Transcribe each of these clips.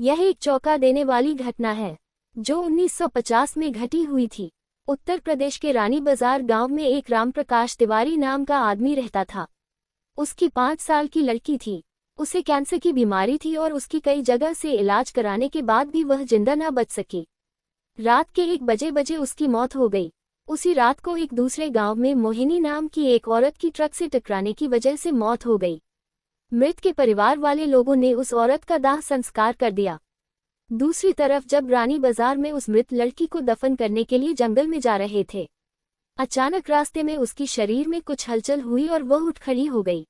यह एक चौंका देने वाली घटना है जो 1950 में घटी हुई थी। उत्तर प्रदेश के रानी बाजार गांव में एक रामप्रकाश तिवारी नाम का आदमी रहता था। उसकी 5 साल की लड़की थी। उसे कैंसर की बीमारी थी और उसकी कई जगह से इलाज कराने के बाद भी वह जिंदा न बच सकी। रात के 1 बजे उसकी मौत हो गई। उसी रात को एक दूसरे गांव में मोहिनी नाम की एक औरत की ट्रक से टकराने की वजह से मौत हो गई। मृत के परिवार वाले लोगों ने उस औरत का दाह संस्कार कर दिया। दूसरी तरफ जब रानी बाजार में उस मृत लड़की को दफन करने के लिए जंगल में जा रहे थे, अचानक रास्ते में उसकी शरीर में कुछ हलचल हुई और वह उठ खड़ी हो गई।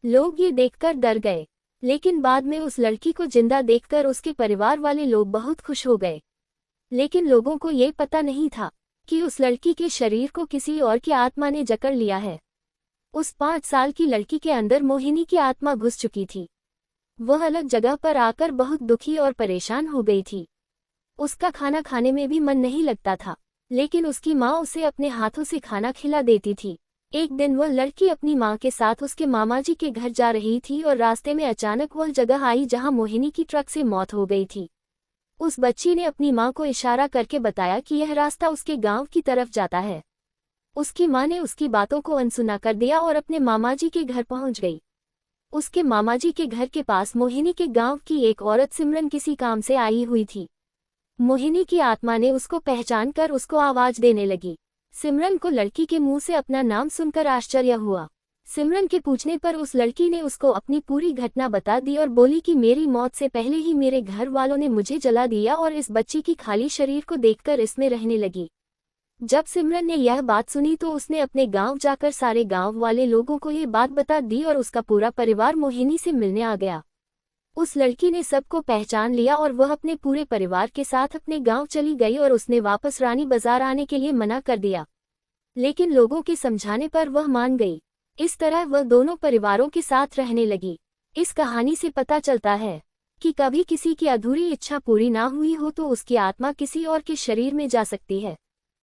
लोग ये देखकर डर गए, लेकिन बाद में उस लड़की को जिंदा देखकर उसके परिवार वाले लोग बहुत खुश हो गए। लेकिन लोगों को ये पता नहीं था कि उस लड़की के शरीर को किसी और की आत्मा ने जकड़ लिया है। उस 5 साल की लड़की के अंदर मोहिनी की आत्मा घुस चुकी थी। वह अलग जगह पर आकर बहुत दुखी और परेशान हो गई थी। उसका खाना खाने में भी मन नहीं लगता था, लेकिन उसकी माँ उसे अपने हाथों से खाना खिला देती थी। एक दिन वह लड़की अपनी माँ के साथ उसके मामाजी के घर जा रही थी और रास्ते में अचानक वह जगह आई जहाँ मोहिनी की ट्रक से मौत हो गई थी। उस बच्ची ने अपनी माँ को इशारा करके बताया कि यह रास्ता उसके गांव की तरफ जाता है। उसकी माँ ने उसकी बातों को अनसुना कर दिया और अपने मामाजी के घर पहुंच गई। उसके मामाजी के घर के पास मोहिनी के गांव की एक औरत सिमरन किसी काम से आई हुई थी। मोहिनी की आत्मा ने उसको पहचान कर उसको आवाज देने लगी। सिमरन को लड़की के मुंह से अपना नाम सुनकर आश्चर्य हुआ। सिमरन के पूछने पर उस लड़की ने उसको अपनी पूरी घटना बता दी और बोली कि मेरी मौत से पहले ही मेरे घर वालों ने मुझे जला दिया और इस बच्ची की खाली शरीर को देखकर इसमें रहने लगी। जब सिमरन ने यह बात सुनी तो उसने अपने गांव जाकर सारे गांव वाले लोगों को ये बात बता दी और उसका पूरा परिवार मोहिनी से मिलने आ गया। उस लड़की ने सबको पहचान लिया और वह अपने पूरे परिवार के साथ अपने गांव चली गई और उसने वापस रानी बाजार आने के लिए मना कर दिया, लेकिन लोगों के समझाने पर वह मान गई। इस तरह वह दोनों परिवारों के साथ रहने लगी। इस कहानी से पता चलता है कि कभी किसी की अधूरी इच्छा पूरी ना हुई हो तो उसकी आत्मा किसी और के शरीर में जा सकती है।